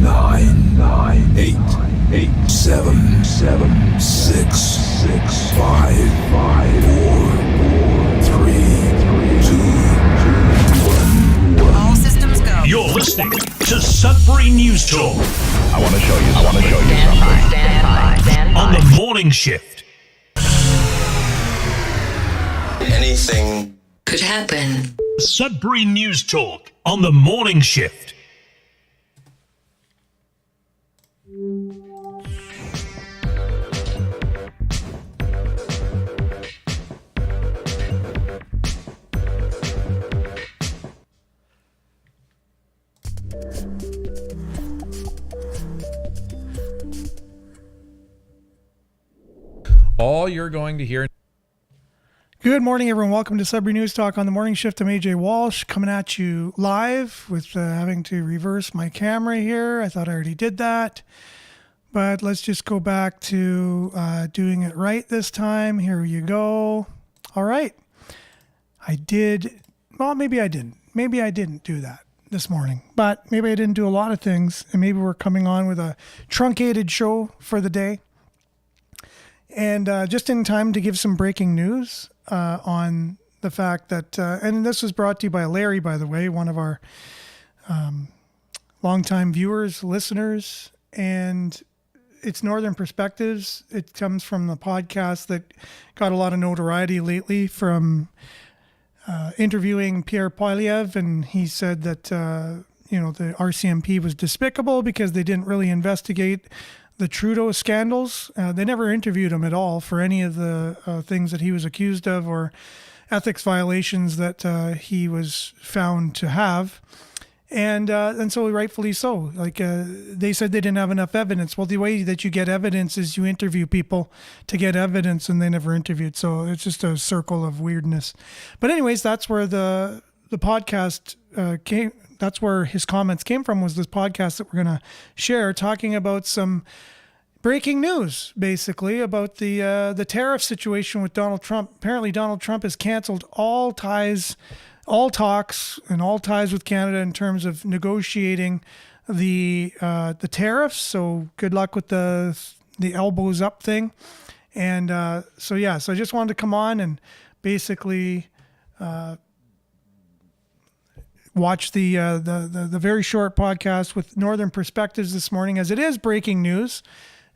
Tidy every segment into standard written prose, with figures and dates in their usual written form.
nine, eight, 7, 6, 5, 4, 3, 2, 1. All systems go. You're listening to Sudbury News Talk. I want to show you something. Stand by. On the morning shift. Anything Could happen. Sudbury News Talk on the morning shift. All you're going to hear. Good morning, everyone. Welcome to Sudbury News Talk on the morning shift. I'm AJ Walsh coming at you live with having to reverse my camera here. I thought I already did that, but let's just go back to doing it right this time. Here you go. All right. I did. Well, maybe I didn't. Maybe I didn't do that this morning, but maybe I didn't do a lot of things, and maybe we're coming on with a truncated show for the day. And just in time to give some breaking news on the fact that, and this was brought to you by Larry, by the way, one of our longtime viewers, listeners, and it's Northern Perspectives. It comes from the podcast that got a lot of notoriety lately from interviewing Pierre Poilievre, and he said that, the RCMP was despicable because they didn't really investigate the Trudeau scandals. They never interviewed him at all for any of the things that he was accused of or ethics violations that he was found to have. And so rightfully so. Like they said they didn't have enough evidence. Well, the way that you get evidence is you interview people to get evidence, and they never interviewed. So it's just a circle of weirdness. But anyways, that's where the podcast came. That's where his comments came from, was this podcast that we're going to share, talking about some breaking news, basically, about the tariff situation with Donald Trump. Apparently, Donald Trump has canceled all talks, and all ties with Canada in terms of negotiating the tariffs. So good luck with the elbows up thing. And so I just wanted to come on and basically watch the very short podcast with Northern Perspectives this morning, as it is breaking news,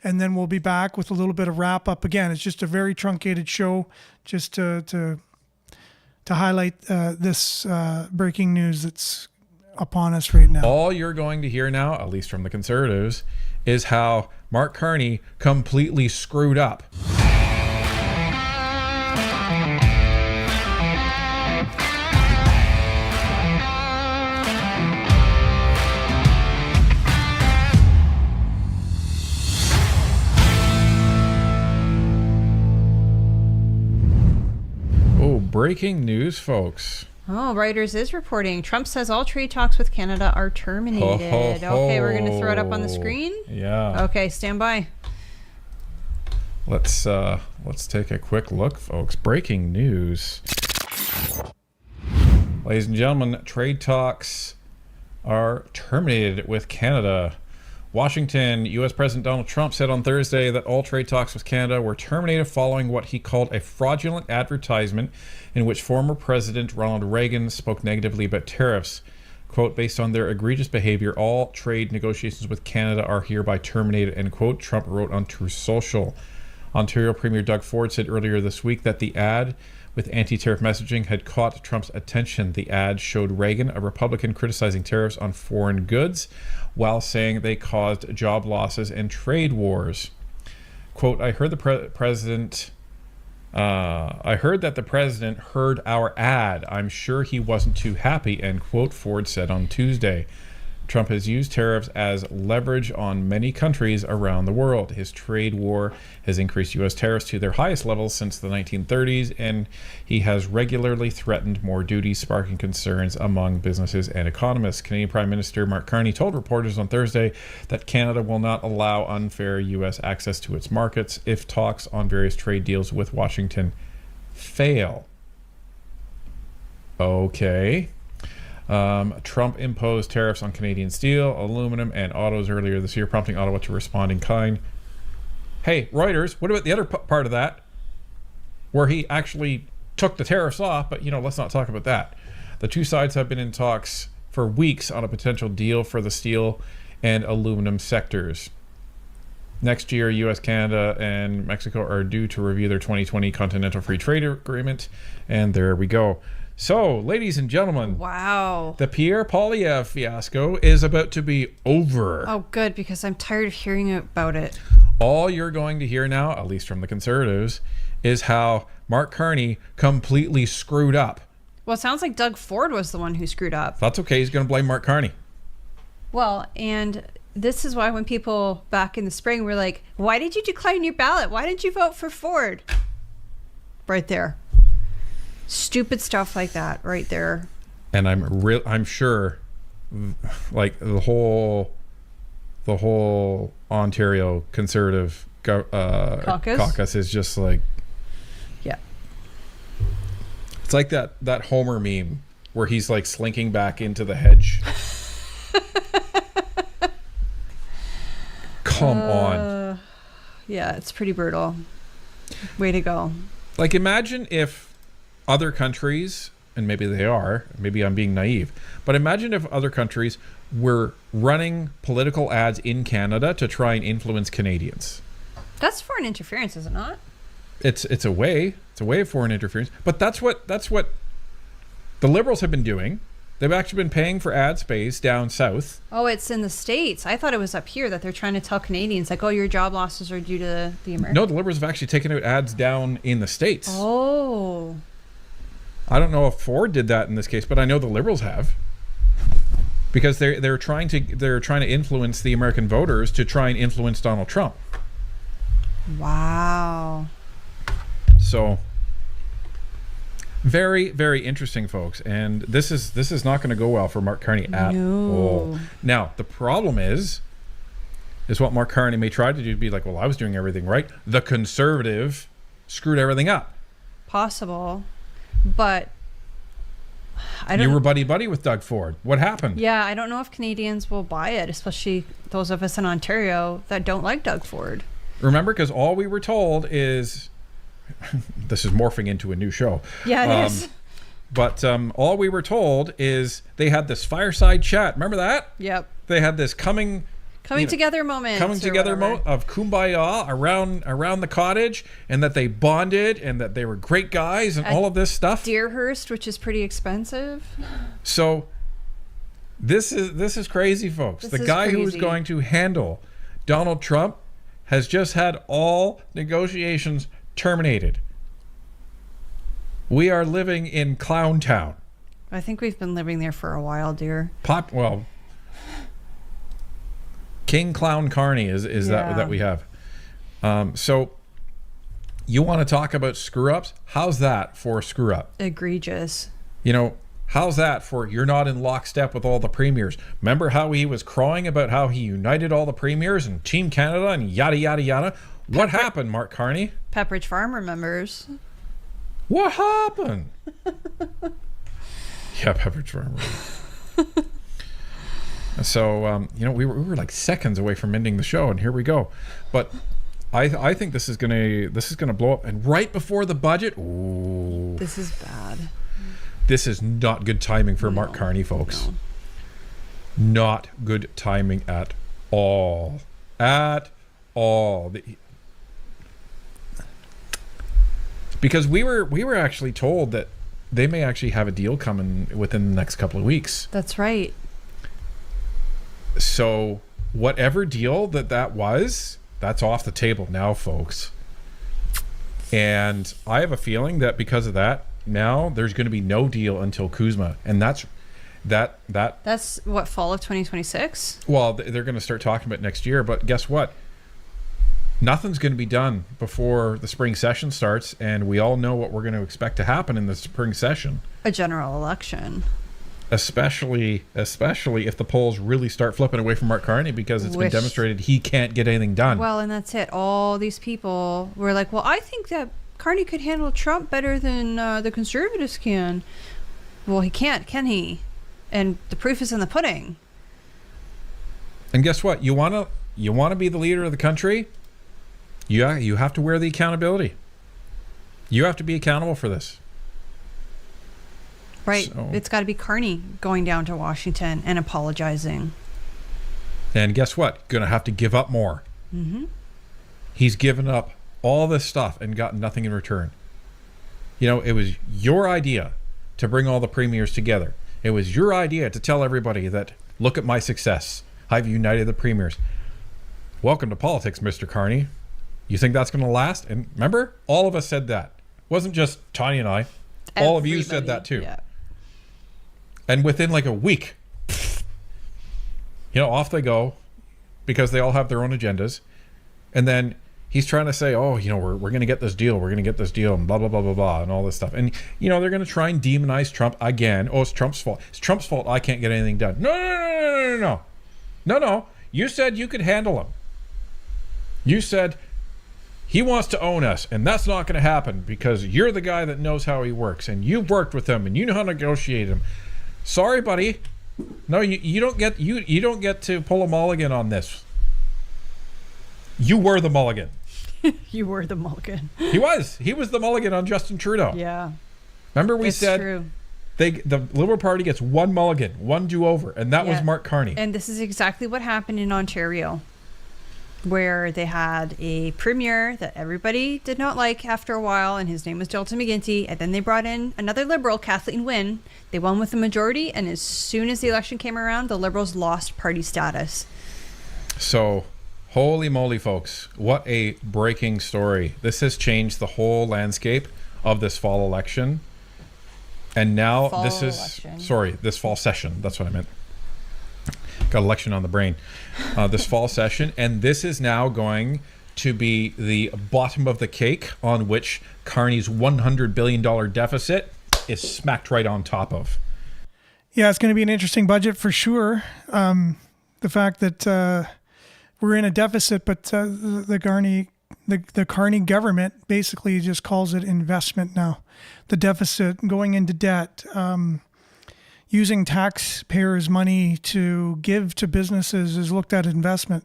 and then we'll be back with a little bit of wrap up. Again, it's just a very truncated show, just to highlight this breaking news that's upon us right now. All you're going to hear now, at least from the Conservatives, is how Mark Carney completely screwed up. Breaking news, folks. Oh, Reuters is reporting. Trump says all trade talks with Canada are terminated. Okay, we're going to throw it up on the screen. Yeah. Okay, stand by. Let's take a quick look, folks. Breaking news. Ladies and gentlemen, trade talks are terminated with Canada. Washington, U.S. President Donald Trump said on Thursday that all trade talks with Canada were terminated following what he called a fraudulent advertisement in which former President Ronald Reagan spoke negatively about tariffs. Quote, based on their egregious behavior, all trade negotiations with Canada are hereby terminated, end quote, Trump wrote on Truth Social. Ontario Premier Doug Ford said earlier this week that the ad with anti-tariff messaging had caught Trump's attention. The ad showed Reagan, a Republican, criticizing tariffs on foreign goods while saying they caused job losses and trade wars. Quote, I heard that the president heard our ad. I'm sure he wasn't too happy, end quote, Ford said on Tuesday. Trump has used tariffs as leverage on many countries around the world. His trade war has increased U.S. tariffs to their highest levels since the 1930s, and he has regularly threatened more duties, sparking concerns among businesses and economists. Canadian Prime Minister Mark Carney told reporters on Thursday that Canada will not allow unfair U.S. access to its markets if talks on various trade deals with Washington fail. Okay. Trump imposed tariffs on Canadian steel, aluminum, and autos earlier this year, prompting Ottawa to respond in kind. Hey, Reuters, what about the other part of that, where he actually took the tariffs off? But, let's not talk about that. The two sides have been in talks for weeks on a potential deal for the steel and aluminum sectors. Next year, U.S., Canada, and Mexico are due to review their 2020 Continental Free Trade Agreement. And there we go. So, ladies and gentlemen. Wow. The Pierre Poilievre fiasco is about to be over. Oh, good, because I'm tired of hearing about it. All you're going to hear now, at least from the Conservatives, is how Mark Carney completely screwed up. Well, it sounds like Doug Ford was the one who screwed up. That's okay. He's going to blame Mark Carney. Well, and this is why when people back in the spring were like, why did you decline your ballot? Why didn't you vote for Ford? Right there. Stupid stuff like that right there. And I'm sure like the whole Ontario Conservative caucus is just like, yeah. It's like that Homer meme where he's like slinking back into the hedge. Come on. Yeah, it's pretty brutal. Way to go. Like, imagine if other countries, and maybe they are, maybe I'm being naive, but imagine if other countries were running political ads in Canada to try and influence Canadians. That's foreign interference, is it not? It's a way of foreign interference, but that's what the Liberals have been doing. They've actually been paying for ad space down south. Oh, it's in the States. I thought it was up here that they're trying to tell Canadians, like, oh, your job losses are due to the Americans. No, the Liberals have actually taken out ads down in the States. Oh. I don't know if Ford did that in this case, but I know the Liberals have. Because they're trying to influence the American voters to try and influence Donald Trump. Wow. So very, very interesting, folks. And this is not going to go well for Mark Carney at all. Now, the problem is what Mark Carney may try to do, be like, well, I was doing everything right. The Conservative screwed everything up. Possible. But I don't. You were buddy-buddy with Doug Ford. What happened? Yeah, I don't know if Canadians will buy it, especially those of us in Ontario that don't like Doug Ford. Remember, because all we were told is... this is morphing into a new show. Yeah, it is. But all we were told is they had this fireside chat. Remember that? Yep. They had this coming together moment. Coming together moment of kumbaya around the cottage, and that they bonded and that they were great guys and all of this stuff. Deerhurst, which is pretty expensive. So this is crazy, folks. The guy who was going to handle Donald Trump has just had all negotiations terminated. We are living in Clown Town. I think we've been living there for a while, dear. King Clown Carney is that we have. So you want to talk about screw ups? How's that for a screw up? Egregious. How's that for you're not in lockstep with all the premiers? Remember how he was crowing about how he united all the premiers and Team Canada and yada yada yada? What happened, Mark Carney? Pepperidge Farm remembers. What happened? Yeah, Pepperidge Farm. So, we were like seconds away from ending the show, and here we go. But I think this is gonna blow up. And right before the budget, ooh, this is bad. This is not good timing for Mark Carney, folks. No. Not good timing at all. At all. Because we were actually told that they may actually have a deal coming within the next couple of weeks. That's right. So whatever deal that was, that's off the table now, folks. And I have a feeling that because of that, now there's going to be no deal until Kuzma. And that's what, fall of 2026? Well, they're going to start talking about next year, but guess what? Nothing's going to be done before the spring session starts, and we all know what we're going to expect to happen in the spring session. A general election. Especially if the polls really start flipping away from Mark Carney, because it's been demonstrated he can't get anything done. Well, and that's it. All these people were like, well, I think that Carney could handle Trump better than the Conservatives can. Well, he can't, can he? And the proof is in the pudding. And guess what? You want to be the leader of the country? You have to wear the accountability. You have to be accountable for this. Right. So, it's got to be Carney going down to Washington and apologizing. and guess what? Going to have to give up more. Mm-hmm. He's given up all this stuff and gotten nothing in return. You know, it was your idea to bring all the premiers together. It was your idea to tell everybody that, look at my success. I've united the premiers. Welcome to politics, Mr. Carney. You think that's going to last? And remember, all of us said that. It wasn't just Tanya and I. All of you said that too. Yeah. And within like a week, off they go, because they all have their own agendas. And then he's trying to say, oh, we're going to get this deal. We're going to get this deal and blah, blah, blah, blah, blah, and all this stuff. And, they're going to try and demonize Trump again. Oh, it's Trump's fault. It's Trump's fault I can't get anything done. No. You said you could handle him. You said he wants to own us, and that's not going to happen because you're the guy that knows how he works, and you've worked with him, and you know how to negotiate him. Sorry, buddy. No, you don't get you don't get to pull a mulligan on this. You were the mulligan. You were the mulligan. He was the mulligan on Justin Trudeau. Yeah. Remember we It's said true. the Liberal Party gets one mulligan, one do-over, and that was Mark Carney. And this is exactly what happened in Ontario, where they had a premier that everybody did not like after a while, and his name was Dalton McGuinty, and then they brought in another Liberal, Kathleen Wynne. They won with the majority, and as soon as the election came around, the Liberals lost party status. So, holy moly, folks, what a breaking story. This has changed the whole landscape of this fall election. And now this fall session. That's what I meant. Got election on the brain. This fall session. And this is now going to be the bottom of the cake on which Carney's $100 billion deficit is smacked right on top of. Yeah, it's going to be an interesting budget for sure. The fact that we're in a deficit, but the Carney government basically just calls it investment now. The deficit, going into debt, using taxpayers' money to give to businesses is looked at investment.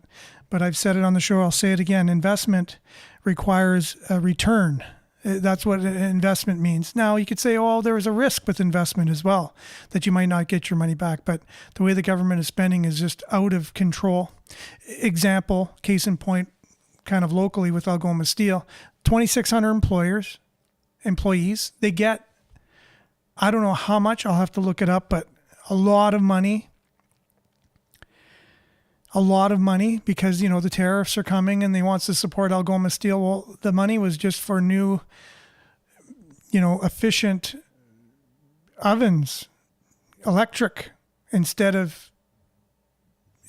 But I've said it on the show, I'll say it again. Investment requires a return. That's what investment means. Now, you could say, oh, there is a risk with investment as well, that you might not get your money back. But the way the government is spending is just out of control. Example, case in point, kind of locally with Algoma Steel, 2,600 employees. They get, I don't know how much, I'll have to look it up, but a lot of money. Because, the tariffs are coming and they wants to support Algoma Steel. Well, the money was just for new, efficient ovens, electric, instead of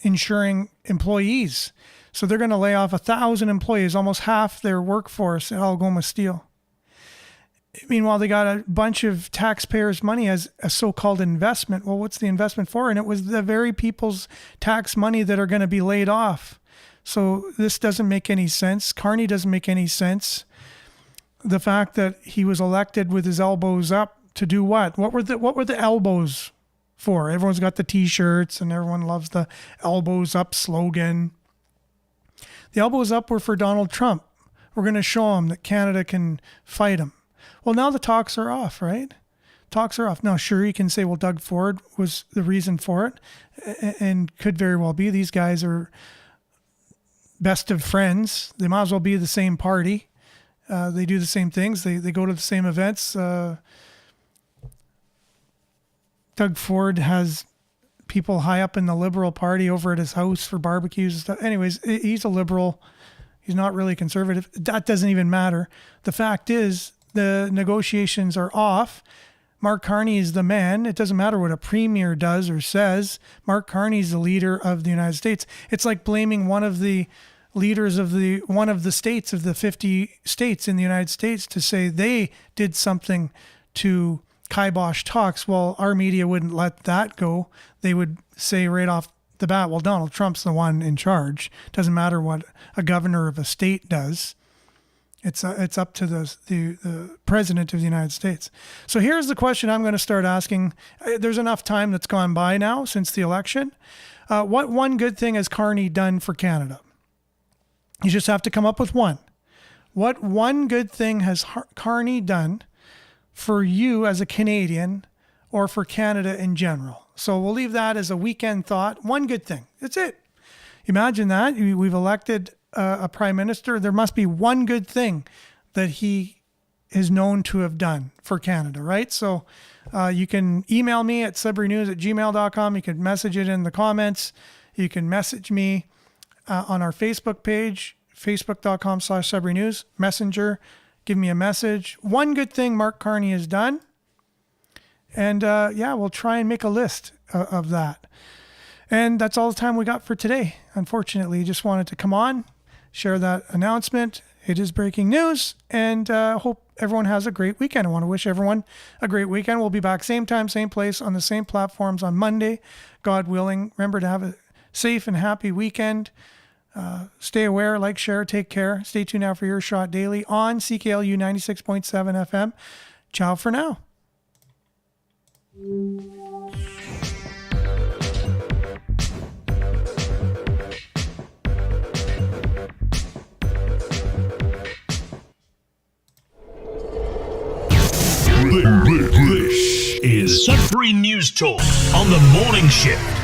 insuring employees. So they're going to lay off 1,000 employees, almost half their workforce at Algoma Steel. Meanwhile, they got a bunch of taxpayers' money as a so-called investment. Well, what's the investment for? And it was the very people's tax money that are going to be laid off. So this doesn't make any sense. Carney doesn't make any sense. The fact that he was elected with his elbows up to do what? What were the elbows for? Everyone's got the T-shirts and everyone loves the elbows up slogan. The elbows up were for Donald Trump. We're going to show him that Canada can fight him. Well, now the talks are off, right? Talks are off. Now, sure, you can say, well, Doug Ford was the reason for it, and could very well be. These guys are best of friends. They might as well be the same party. They do the same things. They go to the same events. Doug Ford has people high up in the Liberal Party over at his house for barbecues and stuff. Anyways, he's a Liberal. He's not really conservative. That doesn't even matter. The fact is, the negotiations are off. Mark Carney is the man. It doesn't matter what a premier does or says. Mark Carney is the leader of the United States. It's like blaming one of the leaders of one of the states, of the 50 states in the United States, to say they did something to kibosh talks. Well, our media wouldn't let that go. They would say right off the bat, well, Donald Trump's the one in charge. Doesn't matter what a governor of a state does. It's up to the president of the United States. So here's the question I'm going to start asking. There's enough time that's gone by now since the election. What one good thing has Carney done for Canada? You just have to come up with one. What one good thing has Carney done for you as a Canadian or for Canada in general? So we'll leave that as a weekend thought. One good thing. That's it. Imagine that. We've elected a prime minister. There must be one good thing that he is known to have done for Canada, right? So you can email me at sudburynews@gmail.com. You can message it in the comments. You can message me on our Facebook page, facebook.com/SudburyNews. Messenger, give me a message. One good thing Mark Carney has done. And we'll try and make a list of that. And that's all the time we got for today. Unfortunately, just wanted to come on, share that announcement. It is breaking news, and hope everyone has a great weekend. I want to wish everyone a great weekend. We'll be back same time, same place, on the same platforms on Monday, God willing. Remember to have a safe and happy weekend. Stay aware, like, share, take care. Stay tuned now for your shot daily on CKLU 96.7 FM. Ciao for now. This is Sudbury News Talk on the morning shift.